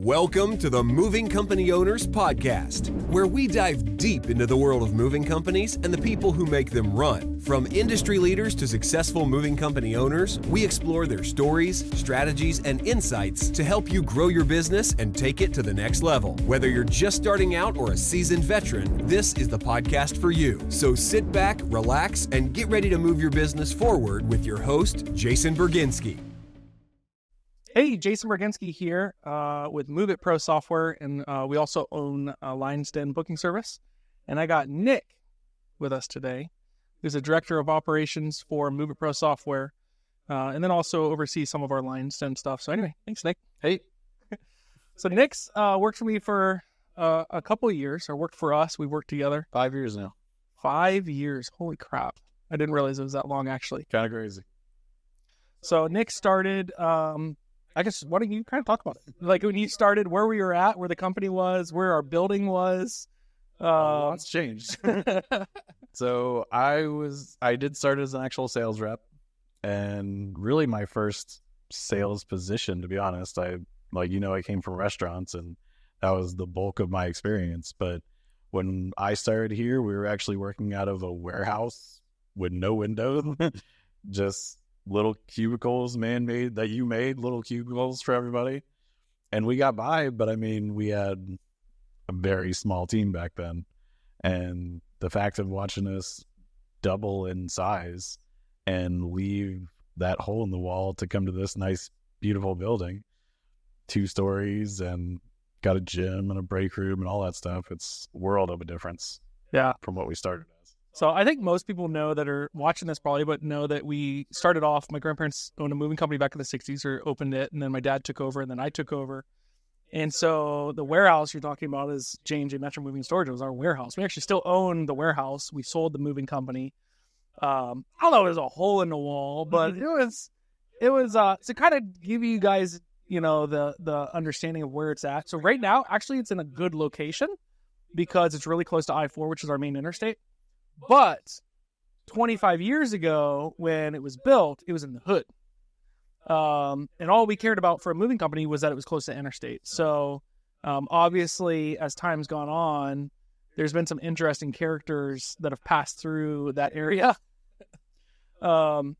Welcome to the Moving Company Owners Podcast, where we dive deep into the world of moving companies and the people who make them run. From industry leaders to successful moving company owners, we explore their stories, strategies, and insights to help you grow your business and take it to the next level. Whether you're just starting out or a seasoned veteran, this is the podcast for you. So sit back, relax, and get ready to move your business forward with your host, Jason Bergenske. Hey, Jason Bergenske here with MoveitPro software, and we also own a Lion's Den booking service. And I got Nick with us today, who's a director of operations for MoveitPro software, and then also oversees some of our Lion's Den stuff. So anyway, thanks, Nick. Hey. So Nick's worked for me for a couple of years, or worked for us. We worked together. 5 years now. 5 years. Holy crap. I didn't realize it was that long, actually. Kind of crazy. So Nick started... I guess, why don't you kind of talk about it? Like when you started, where we were at, where the company was, where our building was. It's changed. So I did start as an actual sales rep, and really my first sales position, to be honest. I came from restaurants, and that was the bulk of my experience. But when I started here, we were actually working out of a warehouse with no windows, just little cubicles, man-made, that you made, little cubicles for everybody. And we got by, but I mean, we had a very small team back then. And the fact of watching us double in size and leave that hole in the wall to come to this nice, beautiful building, 2 stories, and got a gym and a break room and all that stuff, it's a world of a difference. Yeah. From what we started as. So I think most people know that are watching this probably, but know that we started off, my grandparents owned a moving company back in the 60s, or opened it, and then my dad took over, and then I took over. And so the warehouse you're talking about is J&J Metro Moving Storage. It was our warehouse. We actually still own the warehouse. We sold the moving company. I don't know, it was a hole in the wall, but it was to kind of give you guys, the understanding of where it's at. So right now, actually, it's in a good location because it's really close to I-4, which is our main interstate. But 25 years ago, when it was built, it was in the hood. And all we cared about for a moving company was that it was close to interstate. So obviously, as time's gone on, there's been some interesting characters that have passed through that area,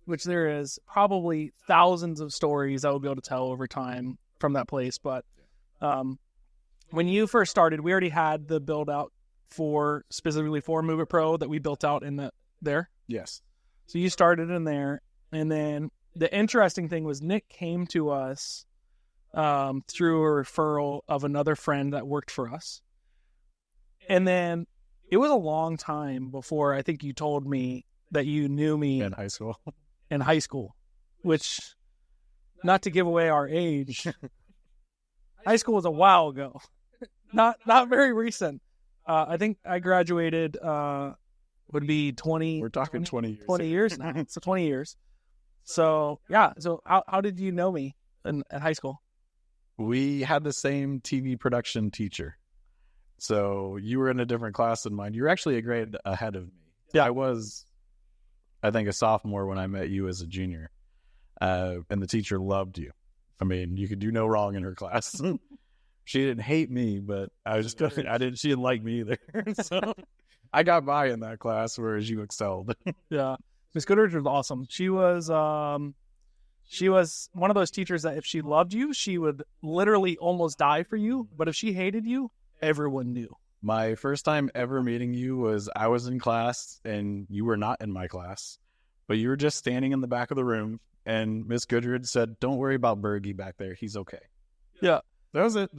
which there is probably thousands of stories I would be able to tell over time from that place. But when you first started, we already had the build out specifically for MoveitPro that we built out in there. Yes. So you started in there, and then the interesting thing was Nick came to us through a referral of another friend that worked for us. And then it was a long time before I think you told me that you knew me in high school. In high school, which, not to give away our age, high school was a while ago. Not very recent. I think I graduated, would be 20. We're talking 20 years. 20 years now. So 20 years. So, yeah. So how did you know me at high school? We had the same TV production teacher. So you were in a different class than mine. You were actually a grade ahead of me. Yeah. I was, I think, a sophomore when I met you as a junior. And the teacher loved you. I mean, you could do no wrong in her class. She didn't hate me, but she didn't like me either. So I got by in that class, whereas you excelled. Yeah. Miss Goodrich was awesome. She was one of those teachers that if she loved you, she would literally almost die for you. But if she hated you, everyone knew. My first time ever meeting you was I was in class and you were not in my class, but you were just standing in the back of the room, and Miss Goodrich said, "Don't worry about Bergie back there. He's okay." Yeah. That was it.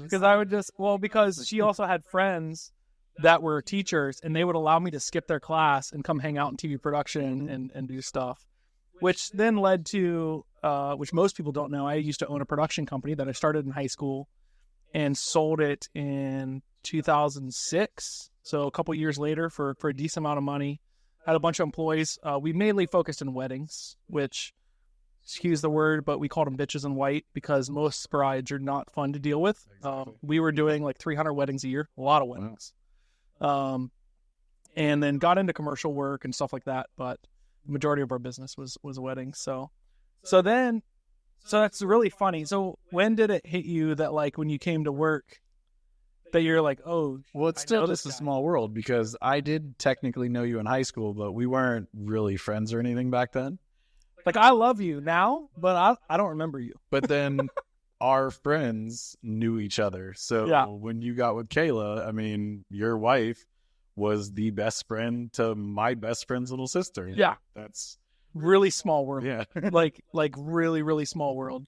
Because she also had friends that were teachers, and they would allow me to skip their class and come hang out in TV production and do stuff, which then led to, which most people don't know, I used to own a production company that I started in high school and sold it in 2006. So a couple years later for a decent amount of money, had a bunch of employees. We mainly focused on weddings, which, excuse the word, but we called them bitches in white because most brides are not fun to deal with. Exactly. We were doing like 300 weddings a year, a lot of weddings. And then got into commercial work and stuff like that. But the majority of our business was weddings. So then So that's really funny. So when did it hit you that like when you came to work that you're like, oh, well, it's still just a small world because I did technically know you in high school, but we weren't really friends or anything back then. Like, I love you now, but I don't remember you. But then our friends knew each other. So when you got with Kayla, I mean, your wife was the best friend to my best friend's little sister. Yeah. That's really small world. Yeah. like really, really small world.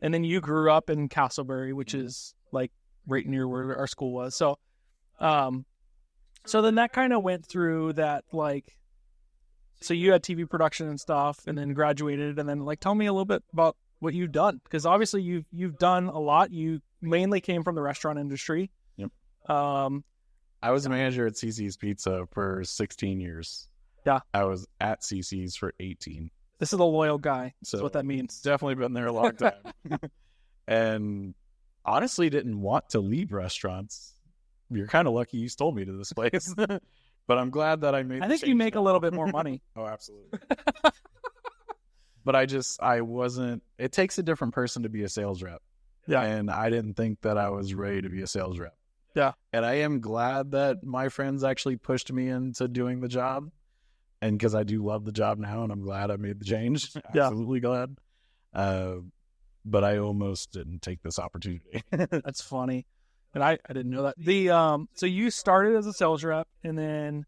And then you grew up in Castleberry, which is like right near where our school was. So, so then that kind of went through that, like, so you had TV production and stuff and then graduated, and then like, tell me a little bit about what you've done. Because obviously you've done a lot. You mainly came from the restaurant industry. Yep. I was a manager at CC's Pizza for 16 years. Yeah. I was at CC's for 18. This is a loyal guy. So that's what that means. Definitely been there a long time. And honestly didn't want to leave restaurants. You're kind of lucky you stole me to this place. But I'm glad that I made I think you make a little bit more money. Oh, absolutely. But I wasn't, it takes a different person to be a sales rep. Yeah. And I didn't think that I was ready to be a sales rep. Yeah. And I am glad that my friends actually pushed me into doing the job. And because I do love the job now, and I'm glad I made the change. Absolutely glad. But I almost didn't take this opportunity. That's funny. And I didn't know that. So you started as a sales rep, and then,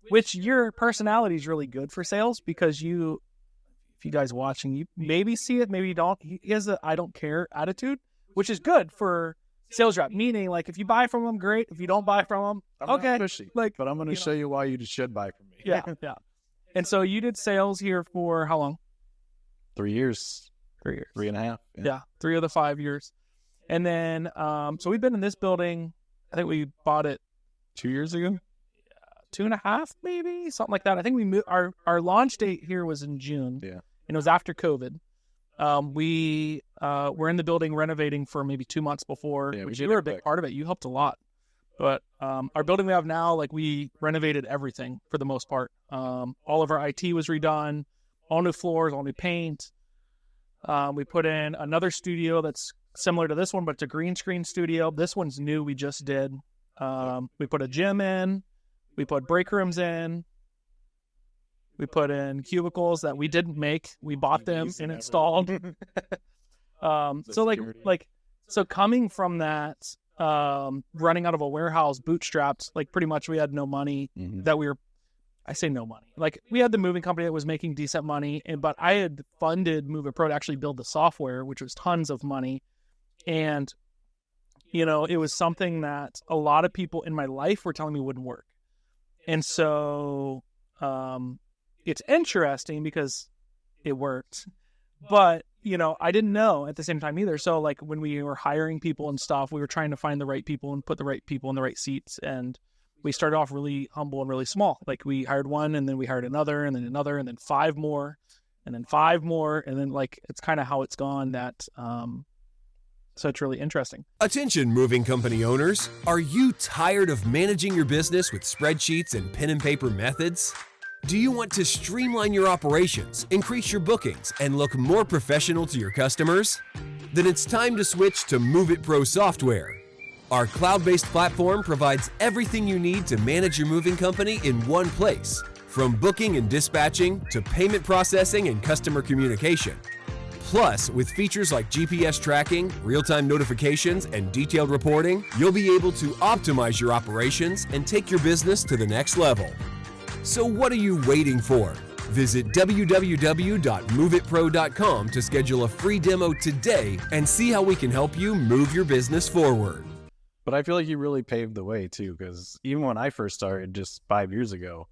which your personality is really good for sales because you, if you guys watching, you maybe see it, maybe you don't. He has a I don't care attitude, which is good for sales rep. Meaning, like, if you buy from them, great. If you don't buy from them, okay. Like, but I'm going to show you why you should buy from me. Yeah. And so you did sales here for how long? 3 years. 3 years. 3.5. Yeah. 3 of the 5 years. And then, so we've been in this building. I think we bought it 2 years ago. 2.5, maybe something like that. I think we moved. Our launch date here was in June. Yeah. And it was after COVID. We were in the building renovating for maybe 2 months before, which you were a big part of it. You helped a lot. But our building we have now, like, we renovated everything for the most part. All of our IT was redone, all new floors, all new paint. We put in another studio that's similar to this one, but it's a green screen studio. This one's new. We just did. We put a gym in. We put break rooms in. We put in cubicles that we didn't make. We bought them and installed. So coming from that, running out of a warehouse, bootstrapped, like, pretty much we had no money that we were, I say no money. Like, we had the moving company that was making decent money, but I had funded MoveitPro to actually build the software, which was tons of money. And, you know, it was something that a lot of people in my life were telling me wouldn't work. And so it's interesting because it worked. But, you know, I didn't know at the same time either. So, like, when we were hiring people and stuff, we were trying to find the right people and put the right people in the right seats. And we started off really humble and really small. Like, we hired one, and then we hired another, and then another, and then 5 more, and then 5 more. And then, like, it's kind of how it's gone that, so it's really interesting. Attention, moving company owners. Are you tired of managing your business with spreadsheets and pen and paper methods? Do you want to streamline your operations, increase your bookings, and look more professional to your customers? Then it's time to switch to MoveitPro software. Our cloud-based platform provides everything you need to manage your moving company in one place, from booking and dispatching to payment processing and customer communication. Plus, with features like GPS tracking, real-time notifications, and detailed reporting, you'll be able to optimize your operations and take your business to the next level. So what are you waiting for? Visit www.moveitpro.com to schedule a free demo today and see how we can help you move your business forward. But I feel like you really paved the way too, because even when I first started just 5 years ago,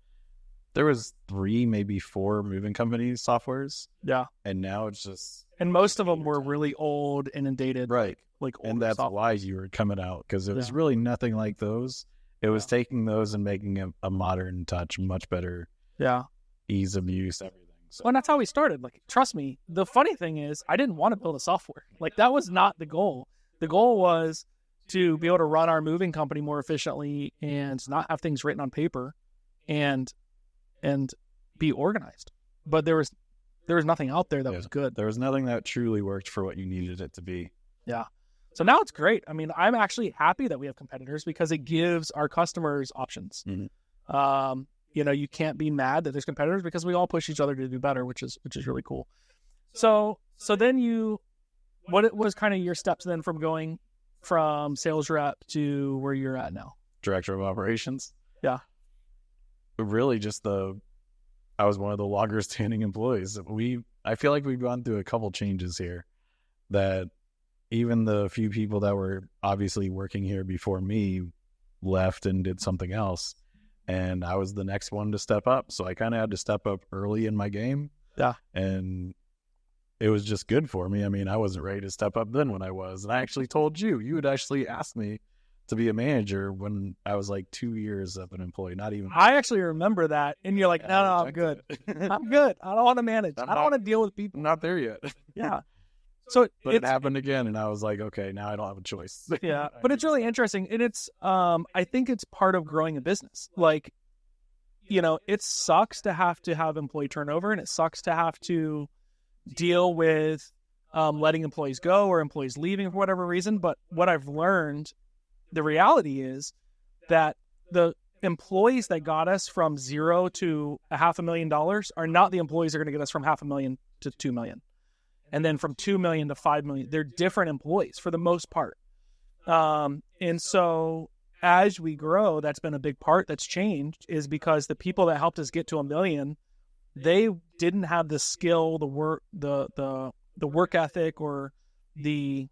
there was 3, maybe 4 moving companies softwares. Yeah. And now it's just... And most of them were really old, inundated. Right. Like and that's software. why you were coming out, because it was really nothing like those. It was taking those and making a modern touch, much better. Yeah. Ease of use, everything. So. Well, and that's how we started. Like, trust me, the funny thing is I didn't want to build a software. Like, that was not the goal. The goal was to be able to run our moving company more efficiently and not have things written on paper and be organized. But there there was nothing out there that Yeah. was good. There was nothing that truly worked for what you needed it to be. Yeah. So now it's great. I mean, I'm actually happy that we have competitors because it gives our customers options. Mhm. You know, you can't be mad that there's competitors because we all push each other to do better, which is really cool. So then what was kind of your steps then from going from sales rep to where you're at now? Director of operations. Yeah. Really just I was one of the longer standing employees. I feel like we've gone through a couple changes here that even the few people that were obviously working here before me left and did something else. And I was the next one to step up. So I kind of had to step up early in my game. Yeah. And it was just good for me. I mean, I wasn't ready to step up then when I was. And I actually told you had actually asked me to be a manager when I was like 2 years of an employee, not even. I actually remember that. And you're like, Yeah, no, I'm good. I'm good. I don't want to manage. I don't want to deal with people. I'm not there yet. Yeah. So But it happened again, and I was like, okay, now I don't have a choice. Yeah, but it's really interesting, and it's I think it's part of growing a business. Like, you know, it sucks to have employee turnover, and it sucks to have to deal with letting employees go or employees leaving for whatever reason. But what I've learned, the reality is that the employees that got us from $0 to $500,000 are not the employees that are going to get us from $500,000 to $2 million. And then from 2 million to 5 million, they're different employees for the most part. And so as we grow, that's been a big part that's changed, is because the people that helped us get to $1 million, they didn't have the skill, the work, the work ethic, or the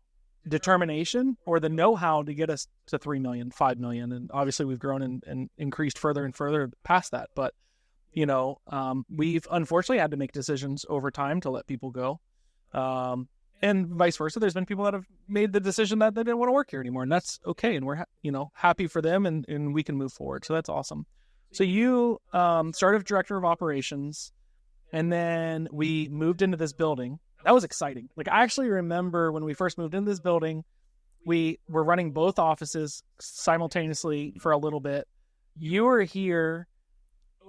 determination or the know-how to get us to 3 million, 5 million. And obviously we've grown and increased further and further past that. But, you know, we've unfortunately had to make decisions over time to let people go. And vice versa. There's been people that have made the decision that they didn't want to work here anymore, and that's okay. And we're, happy for them, and we can move forward. So that's awesome. So you, started director of operations, and then we moved into this building. That was exciting. Like, I actually remember when we first moved into this building, we were running both offices simultaneously for a little bit. You were here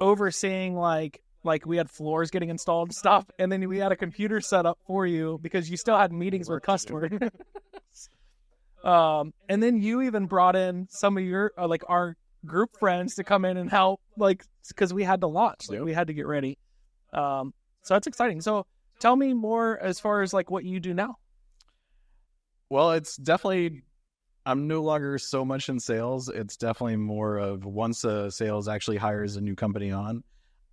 overseeing like we had floors getting installed and stuff, and then we had a computer set up for you because you still had meetings with customers. And then you even brought in some of your our group friends to come in and help, because we had to launch, we had to get ready. So that's exciting. So tell me more as far as what you do now. Well, it's definitely, I'm no longer so much in sales. It's definitely more of, once a sales actually hires a new company on,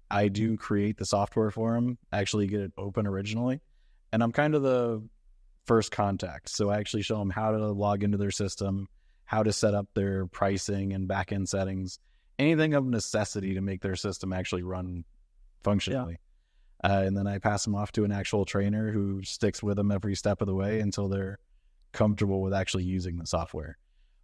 I do create the software for them, actually get it open originally. And I'm kind of the first contact. So I actually show them how to log into their system, how to set up their pricing and back-end settings, anything of necessity to make their system actually run functionally. Yeah. And then I pass them off to an actual trainer who sticks with them every step of the way until they're comfortable with actually using the software,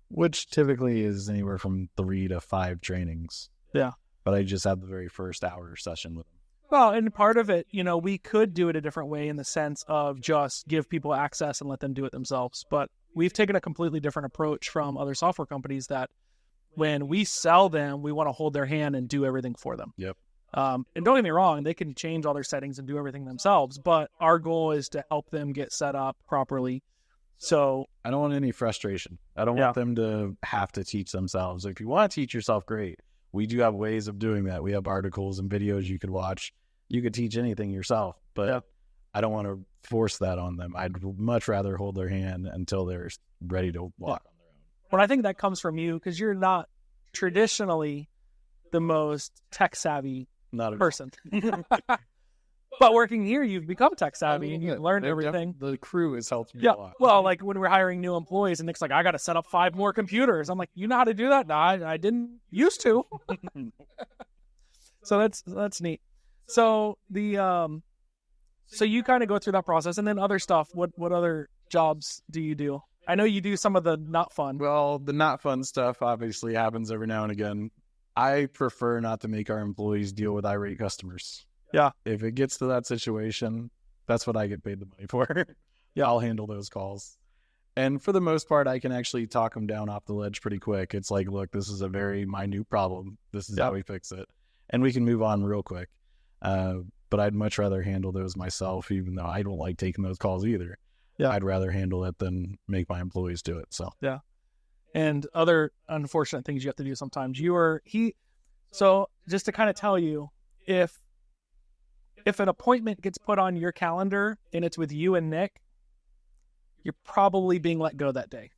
which typically is anywhere from 3 to 5 trainings. Yeah. But I just have the very first hour session with them. Well, and part of it, we could do it a different way, in the sense of just give people access and let them do it themselves. But we've taken a completely different approach from other software companies, that when we sell them, we want to hold their hand and do everything for them. Yep. And don't get me wrong, they can change all their settings and do everything themselves, but our goal is to help them get set up properly. So I don't want any frustration. I don't want them to have to teach themselves. If you want to teach yourself, great. We do have ways of doing that. We have articles and videos you could watch. You could teach anything yourself, but I don't want to force that on them. I'd much rather hold their hand until they're ready to walk on their own. Well, I think that comes from you, because you're not traditionally the most tech savvy person. But working here, you've become tech savvy and you've learned everything. The crew has helped me a lot. Well, when we're hiring new employees, and Nick's like, I got to set up 5 more computers. I'm like, you know how to do that? No, I didn't used to. So that's neat. So so you kind of go through that process, and then other stuff. What other jobs do you do? I know you do some of the not fun. Well, the not fun stuff obviously happens every now and again. I prefer not to make our employees deal with irate customers. Yeah. If it gets to that situation, that's what I get paid the money for. I'll handle those calls. And for the most part, I can actually talk them down off the ledge pretty quick. It's like, look, this is a very minute problem. This is how we fix it. And we can move on real quick. but I'd much rather handle those myself, even though I don't like taking those calls either. Yeah. I'd rather handle it than make my employees do it. So Yeah. And other unfortunate things you have to do sometimes. So just to kind of tell you, if an appointment gets put on your calendar and it's with you and Nick, you're probably being let go that day.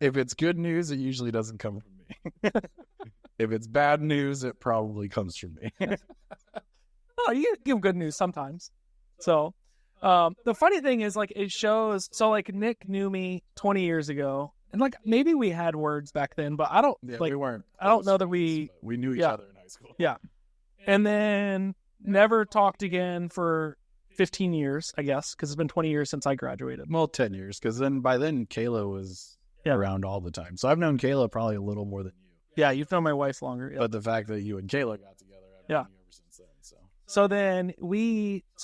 if it's good news, it usually doesn't come from me. If it's bad news, it probably comes from me. Oh, you give good news sometimes. So the funny thing is, like, it shows. So, like, Nick knew me 20 years ago, and like maybe we had words back then, but I don't we weren't. I don't know that we knew each other in high school. Yeah, and then never talked again for 15 years, I guess, because it's been 20 years since I graduated. Well, 10 years, because by then Kayla was around all the time. So I've known Kayla probably a little more than you. Yeah, you've known my wife longer. Yeah. But the fact that you and Kayla got together, I've known you ever since then. So then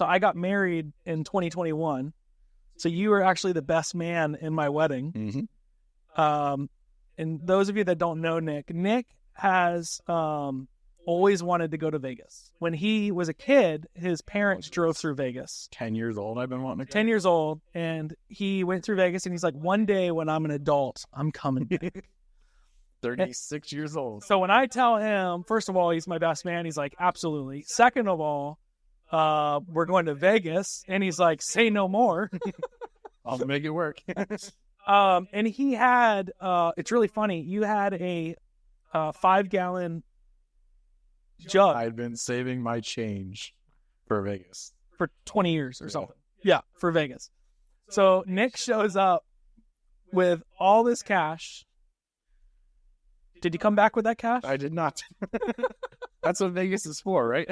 I got married in 2021. So you were actually the best man in my wedding. Mm-hmm. And those of you that don't know Nick has always wanted to go to Vegas. When he was a kid, his parents drove through Vegas. 10 years old, I've been wanting to go. 10 years old, and he went through Vegas, and he's like, one day when I'm an adult, I'm coming back. 36 years old. So when I tell him, first of all, he's my best man, he's like, absolutely. Second of all, we're going to Vegas, and he's like, say no more. I'll make it work. And he had, it's really funny, you had a 5-gallon jug. I'd been saving my change for Vegas for 20 years or something. Yeah, for Vegas. So Nick shows up with all this cash. Did you come back with that cash? I did not. That's what Vegas is for, right?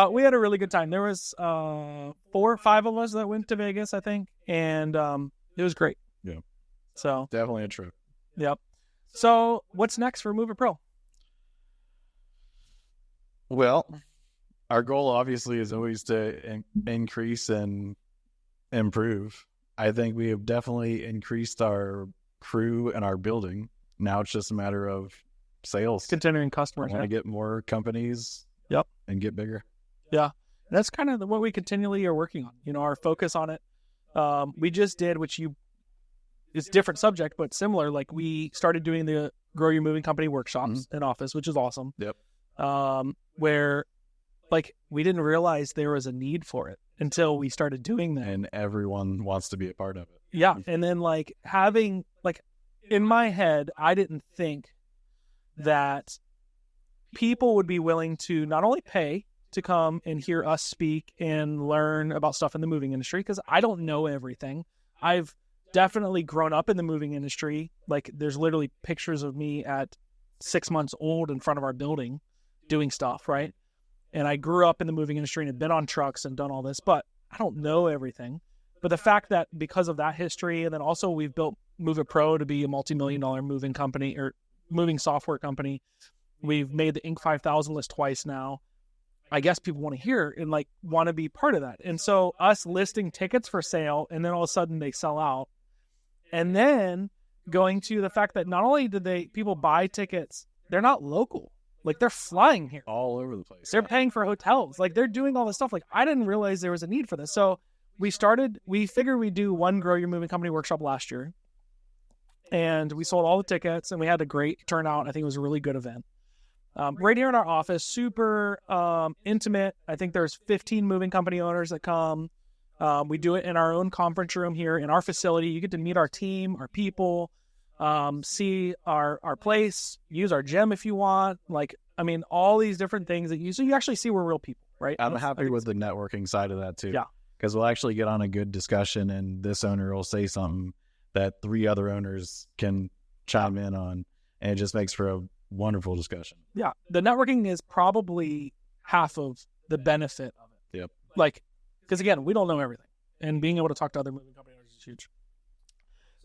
We had a really good time. There was 4 or 5 of us that went to Vegas, I think, and it was great. Yeah. So definitely a trip. Yep. So what's next for MoveitPro? Well, our goal obviously is always to increase and improve. I think we have definitely increased our crew and our building. Now it's just a matter of sales. Continuing customers. I want to get more companies. Yep. And get bigger. Yeah. That's kind of what we continually are working on. You know, our focus on it. We just did, it's a different subject, but similar. Like, we started doing the Grow Your Moving Company workshops in office, which is awesome. Yep. Where, like, we didn't realize there was a need for it until we started doing that. And everyone wants to be a part of it. Yeah. And then, like, having, like, in my head, I didn't think that people would be willing to not only pay to come and hear us speak and learn about stuff in the moving industry, because I don't know everything. I've definitely grown up in the moving industry. Like, there's literally pictures of me at 6 months old in front of our building doing stuff, right? And I grew up in the moving industry and have been on trucks and done all this, but I don't know everything. But the fact that because of that history, and then also we've built MoveitPro to be a multi-million-dollar moving company or moving software company. We've made the Inc. 5000 list twice now. I guess people want to hear and, like, want to be part of that. And so us listing tickets for sale, and then all of a sudden they sell out. And then going to the fact that not only did people buy tickets, they're not local. Like, they're flying here. All over the place. They're paying for hotels. Like, they're doing all this stuff. Like, I didn't realize there was a need for this. So we figured we'd do one Grow Your Moving Company workshop last year. And we sold all the tickets, and we had a great turnout. I think it was a really good event. Right here in our office, super intimate. I think there's 15 moving company owners that come. We do it in our own conference room here in our facility. You get to meet our team, our people, see our place, use our gym if you want. Like, I mean, all these different things so you actually see we're real people, right? I'm happy with the networking side of that too. Yeah. Because we'll actually get on a good discussion, and this owner will say something that 3 other owners can chime in on, and it just makes for a wonderful discussion. Yeah. The networking is probably half of the benefit of it. Yep. Like, because again, we don't know everything, and being able to talk to other moving company owners is huge.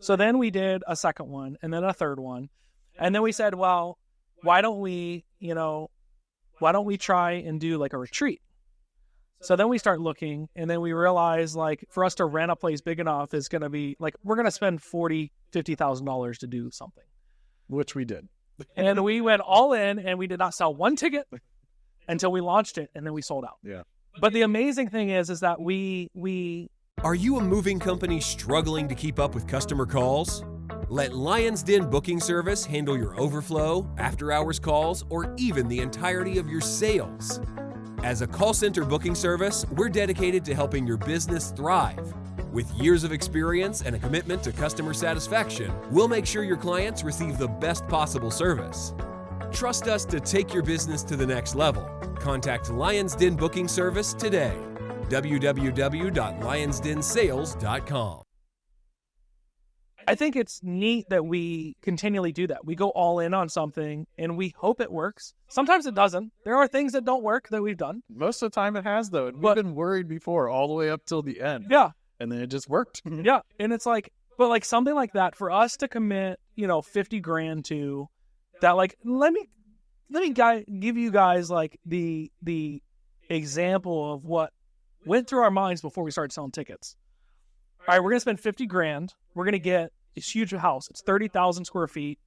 So then we did a second one, and then a third one. And then we said, well, why don't we try and do like a retreat? So then we start looking, and then we realize, like, for us to rent a place big enough is going to be like, we're going to spend $40,000, $50,000 to do something. Which we did. And we went all in, and we did not sell one ticket. until we launched it, and then we sold out. Yeah. But the amazing thing is that we Are you a moving company struggling to keep up with customer calls? Let Lion's Den Booking Service handle your overflow, after-hours calls, or even the entirety of your sales. As a call center booking service, we're dedicated to helping your business thrive. With years of experience and a commitment to customer satisfaction, we'll make sure your clients receive the best possible service. Trust us to take your business to the next level. Contact Lion's Den Booking Service today. www.lionsdensales.com. I think it's neat that we continually do that. We go all in on something and we hope it works. Sometimes it doesn't. There are things that don't work that we've done. Most of the time it has, though. And we've been worried before all the way up till the end. Yeah. And then it just worked. Yeah. And it's like, but like something like that for us to commit, $50,000 to that, like, let me give you guys like the example of what went through our minds before we started selling tickets. All right, we're going to spend $50,000. We're going to get this huge house. It's 30,000 square feet.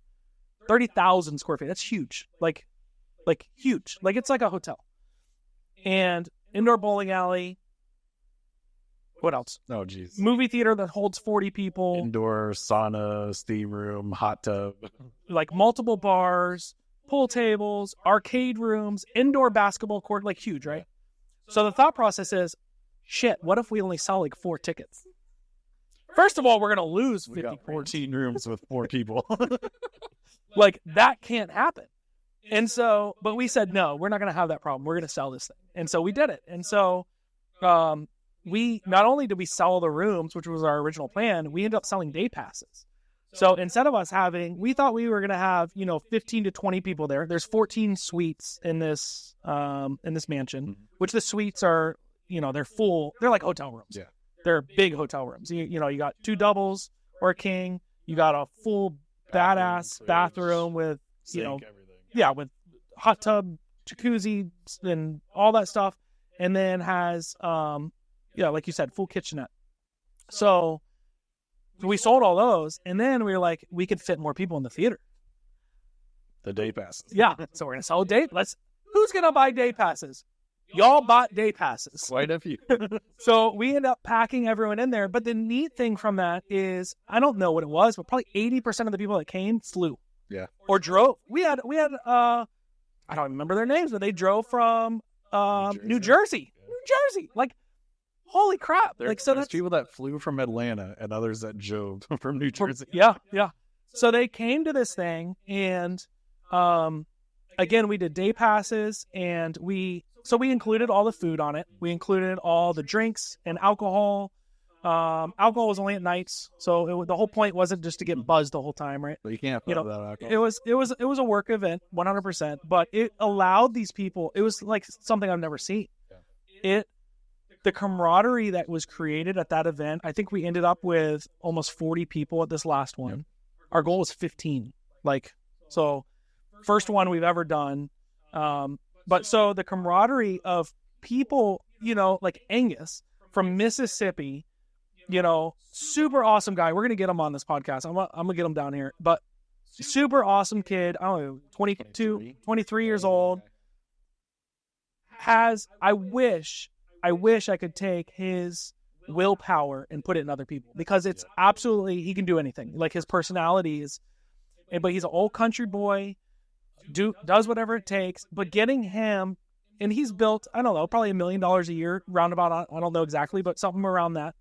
30,000 square feet. That's huge. Like huge. Like it's like a hotel. And indoor bowling alley. What else? Oh, geez. Movie theater that holds 40 people. Indoor sauna, steam room, hot tub. Like multiple bars, pool tables, arcade rooms, indoor basketball court. Like huge, right? So the thought process is, shit, what if we only sell like 4 tickets? First of all, we're going to lose 50 We got 14 rooms with 4 people. Like, that can't happen. And so, but we said, no, we're not going to have that problem. We're going to sell this thing. And so we did it. And so we, not only did we sell the rooms, which was our original plan, we ended up selling day passes. So instead of us we thought we were going to have, 15 to 20 people there. There's 14 suites in this mansion, which the suites are, they're full. They're like hotel rooms. Yeah. They're big hotel rooms. You got 2 doubles or a king. You got a full badass bathroom with, everything. Yeah, with hot tub, jacuzzi, and all that stuff. And then has, like you said, full kitchenette. So we sold all those. And then we were like, we could fit more people in the theater. The day passes. Yeah. So we're going to sell who's going to buy day passes? Y'all bought day passes. Quite a few. So we end up packing everyone in there. But the neat thing from that is, I don't know what it was, but probably 80% of the people that came flew. Yeah. Or drove. We had I don't remember their names, but they drove from New Jersey. Yeah. New Jersey. Like, holy crap. There's people that flew from Atlanta and others that drove from New Jersey. Yeah. So they came to this thing, and again, we did day passes, and we included all the food on it. We included all the drinks and alcohol. Alcohol was only at nights, so the whole point wasn't just to get buzzed the whole time, right? But you can't put that alcohol. It was a work event, 100%. But it allowed these people. It was like something I've never seen. Yeah. The camaraderie that was created at that event. I think we ended up with almost 40 people at this last one. Yep. Our goal was 15. First one we've ever done. But so the camaraderie of people, like Angus from Mississippi, super awesome guy. We're going to get him on this podcast. I'm going to get him down here. But super awesome kid. I don't know, 22, 23 years old. I wish I could take his willpower and put it in other people, because it's absolutely, he can do anything. Like, his personality is, but he's an old country boy. Does whatever it takes, but getting him, and he's built, I don't know, probably $1 million a year, roundabout, I don't know exactly, but something around that,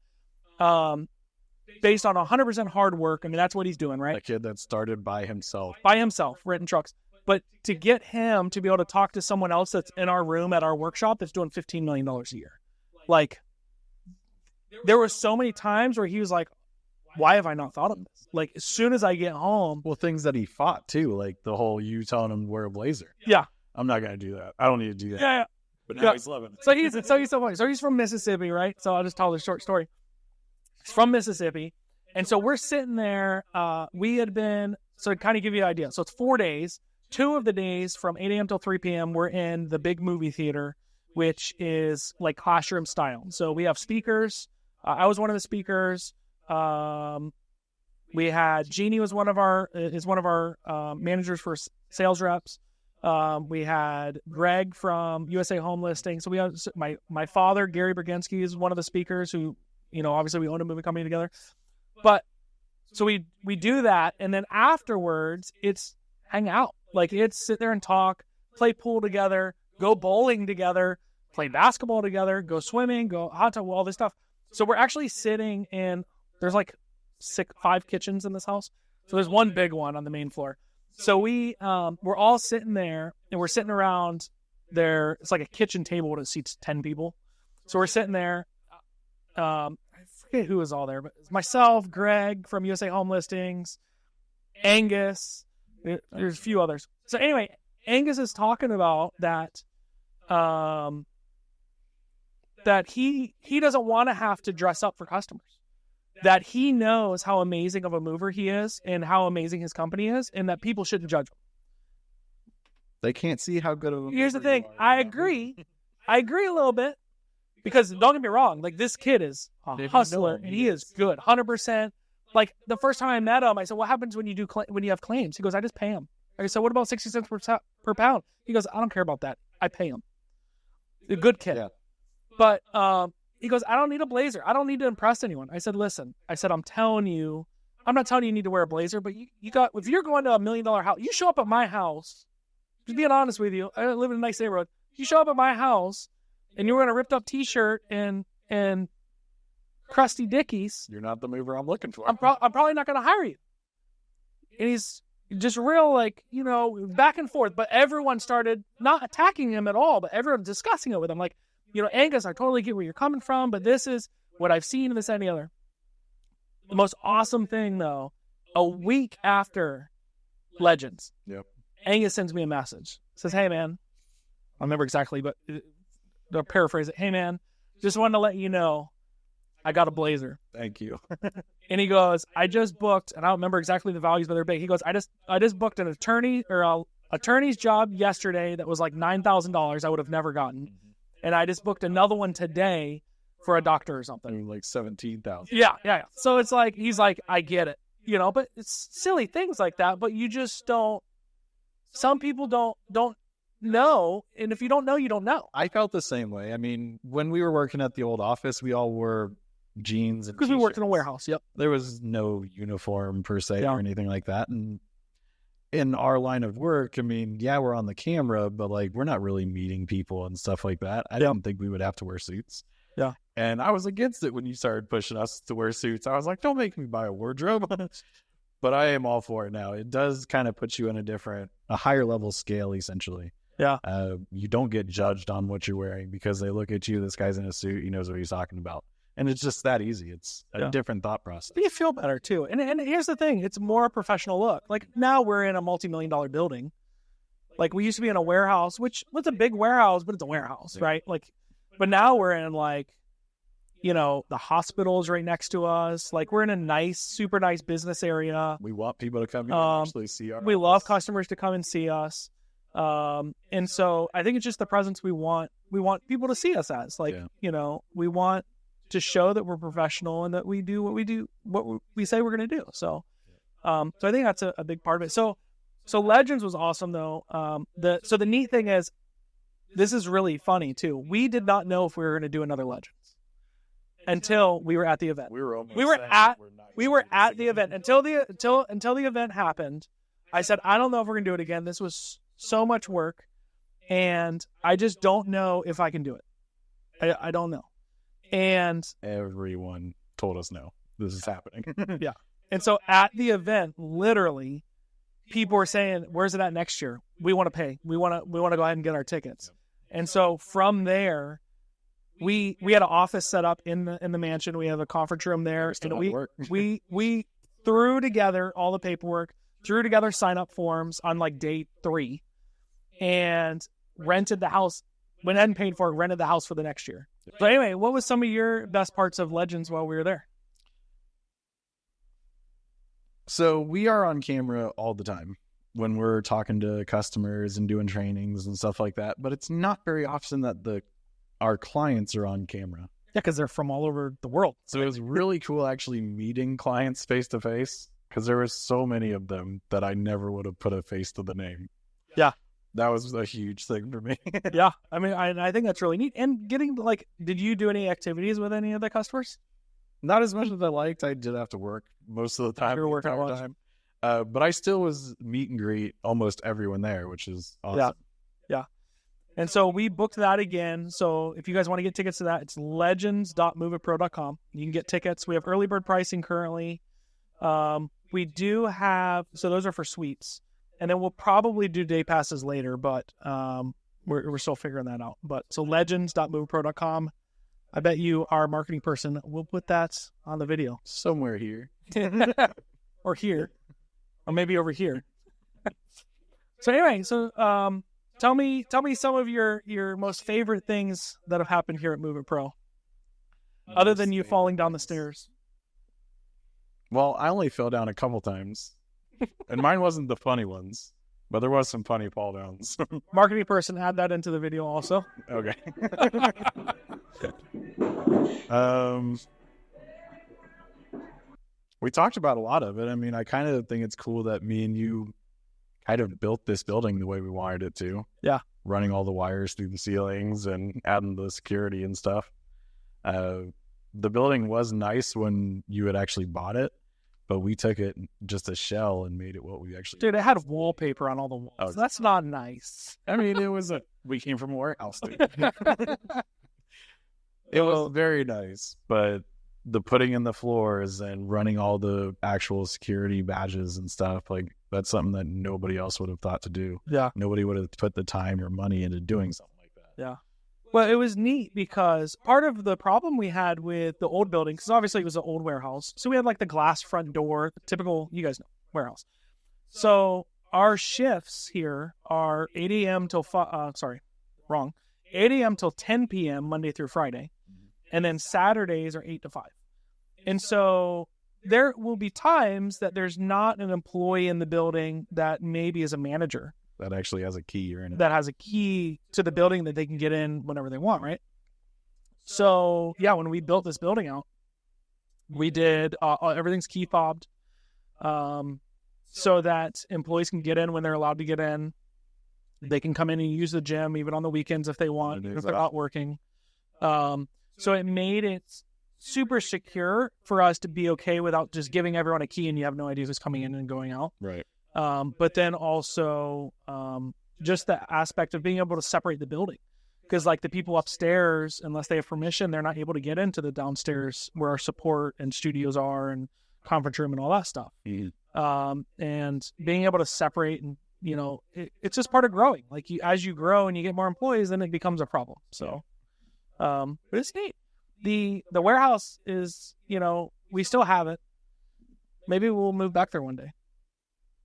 based on 100% hard work. I mean, that's what he's doing, right? A kid that started by himself, renting trucks. But to get him to be able to talk to someone else that's in our room at our workshop that's doing $15 million a year. Like, there were so many times where he was like, why have I not thought of this? Like, as soon as I get home. Well, things that he fought too, like the whole you telling him to wear a blazer. Yeah. I'm not going to do that. I don't need to do that. Yeah. But now he's loving it. So he's so funny. So he's from Mississippi, right? So I'll just tell this short story. He's from Mississippi. And so we're sitting there. We had been, so to kind of give you an idea. So it's 4 days. 2 of the days from 8 a.m. till 3 p.m. we're in the big movie theater, which is like classroom style. So we have speakers. I was one of the speakers. We had Jeannie is one of our managers for sales reps. We had Greg from USA Home Listing. So we have my father, Gary Bergenske, is one of the speakers who, obviously we own a moving company together. But so we do that, and then afterwards it's hang out. Like it's sit there and talk, play pool together, go bowling together, play basketball together, go swimming, go hot tub, all this stuff. So we're actually sitting in, there's like 5 kitchens in this house. So there's one big one on the main floor. So we're all sitting there, and we're sitting around there. It's like a kitchen table that seats 10 people. So we're sitting there. I forget who was all there, but it's myself, Greg from USA Home Listings, Angus. There's a few others. So anyway, Angus is talking about that he doesn't want to have to dress up for customers. That he knows how amazing of a mover he is and how amazing his company is, and that people shouldn't judge him. They can't see how good of a Here's the thing. I agree a little bit, because don't get me wrong, like this kid is a hustler and he is good, 100%. Like the first time I met him, I said, "What happens when you have claims?" He goes, "I just pay them." I said, "What about 60 cents per pound?" He goes, "I don't care about that. I pay them." A good kid. Yeah. But he goes, "I don't need a blazer. I don't need to impress anyone." I said, "Listen," I said, I'm not telling you need to wear a blazer, but if you're going to $1 million house, you show up at my house, just being honest with you, I live in a nice neighborhood. You show up at my house and you're wearing a ripped up t-shirt and crusty dickies. You're not the mover I'm looking for. I'm probably not going to hire you. And he's just real, back and forth, but everyone started not attacking him at all, but everyone discussing it with him. Like, Angus, I totally get where you're coming from, but this is what I've seen and this and the other. The most awesome thing, though, a week after Legends, Angus sends me a message. Says, "Hey, man," I remember exactly, but to paraphrase it, "Hey, man, just wanted to let you know I got a blazer." Thank you. And he goes, "I just booked," and I don't remember exactly the values, but they're big. He goes, I just booked an attorney's job yesterday that was like $9,000 I would have never gotten. And I just booked another one today for a doctor or something. Like 17,000. Yeah. So it's like, he's like, I get it, but it's silly things like that, but you just don't, some people don't know. And if you don't know, you don't know. I felt the same way. I mean, when we were working at the old office, we all wore jeans and because we worked in a warehouse. Yep. There was no uniform per se or anything like that. And in our line of work, I mean, we're on the camera, but like, we're not really meeting people and stuff like that. I didn't think we would have to wear suits. Yeah. And I was against it when you started pushing us to wear suits. I was like, don't make me buy a wardrobe. But I am all for it now. It does kind of put you in a higher level scale, essentially. Yeah. You don't get judged on what you're wearing because they look at you, this guy's in a suit, he knows what he's talking about. And it's just that easy. It's a different thought process. But you feel better too. And here's the thing. It's more a professional look. Like now we're in a multi-million-dollar building. Like we used to be in a warehouse, which was a big warehouse, but it's a warehouse, right? Like, but now we're in like, the hospital's right next to us. Like we're in a super nice business area. We want people to come in and actually see our We love customers to come and see us. And so I think it's just the presence we want people to see us as. Like, we want to show that we're professional and that we do what we say we're going to do. So I think that's a big part of it. So Legends was awesome though. The neat thing is, this is really funny too. We did not know if we were going to do another Legends until we were at the event. We were at the event until the event happened. I said, I don't know if we're going to do it again. This was so much work and I just don't know if I can do it. I don't know. And everyone told us no, this is happening. Yeah. And so at the event, literally, people were saying, "Where's it at next year? We want to pay. We want to go ahead and get our tickets." And so from there, we had an office set up in the mansion. We have a conference room there, and we threw together all the paperwork, threw together sign up forms on like day 3, and rented the house. Went ahead and paid for it. Rented the house for the next year. So anyway, what was some of your best parts of Legends while we were there? So we are on camera all the time when we're talking to customers and doing trainings and stuff like that. But it's not very often that our clients are on camera. Yeah, because they're from all over the world. So it was really cool actually meeting clients face to face because there were so many of them that I never would have put a face to the name. Yeah. that was a huge thing for me. Yeah, I mean, I think that's really neat. And getting like, did you do any activities with any of the customers? Not as much as I liked. I did have to work most of the time. Sure, work out much. But I still was meet and greet almost everyone there, which is awesome. Yeah. And so we booked that again. So if you guys want to get tickets to that, it's legends.moveitpro.com. You can get tickets. We have early bird pricing currently. We do have, so those are for suites. And then we'll probably do day passes later, but we're still figuring that out. But so legends.moveitpro.com. I bet you, our marketing person, will put that on the video. Somewhere here. Or here. Or maybe over here. So anyway, tell me some of your most favorite things that have happened here at MoveitPro, other than you falling down the stairs. Well, I only fell down a couple times, and mine wasn't the funny ones, but there was some funny fall downs. Marketing person, add that into the video also. Okay. We talked about a lot of it. I mean, I kind of think it's cool that me and you kind of built this building the way we wanted it to. Yeah. Running all the wires through the ceilings and adding the security and stuff. The building was nice when you had actually bought it, but we took it just a shell and made it what we actually. Dude, it had wallpaper on all the walls. Oh, that's not nice. I mean, we came from a warehouse, dude. It was very nice, but the putting in the floors and running all the actual security badges and stuff, like that's something that nobody else would have thought to do. Yeah. Nobody would have put the time or money into doing something like that. Yeah. Well, it was neat because part of the problem we had with the old building, because obviously it was an old warehouse. So we had like the glass front door, typical, you guys know, warehouse. So our shifts here are 8 a.m. till 8 a.m. till 10 p.m. Monday through Friday. And then Saturdays are 8 to 5. And so there will be times that there's not an employee in the building that maybe is a manager. That actually has a key or anything. That has a key to the building that they can get in whenever they want, right? So, yeah, when we built this building out, we did, everything's key fobbed so that employees can get in when they're allowed to get in. They can come in and use the gym even on the weekends if they want, if they're not working. So it made it super secure for us to be okay without just giving everyone a key and you have no idea who's coming in and going out. Right. But then also just the aspect of being able to separate the building. Because like the people upstairs, unless they have permission, they're not able to get into the downstairs where our support and studios are and conference room and all that stuff. Mm-hmm. And being able to separate and, you know, it's just part of growing. Like as you grow and you get more employees, then it becomes a problem. So. But it's neat. The warehouse is, you know, we still have it. Maybe we'll move back there one day.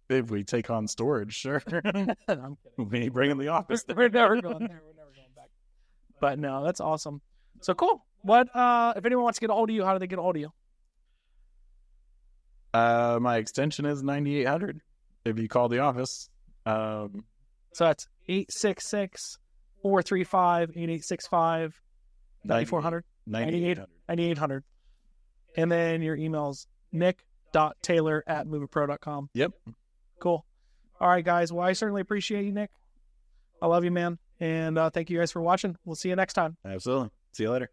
If we take on storage, sure. I'm kidding. We bring in the office. We're never going there. We're never going back. But no, that's awesome. So cool. What if anyone wants to get a hold of you, how do they get a hold of you? My extension is 9800 if you call the office. So that's 866-435-8865. 9400 9800 and then your email's nick.taylor@moveitpro.com. Yep. Cool. All right, guys. Well, I certainly appreciate you, Nick. I love you, man. And thank you guys for watching. We'll see you next time. Absolutely. See you later.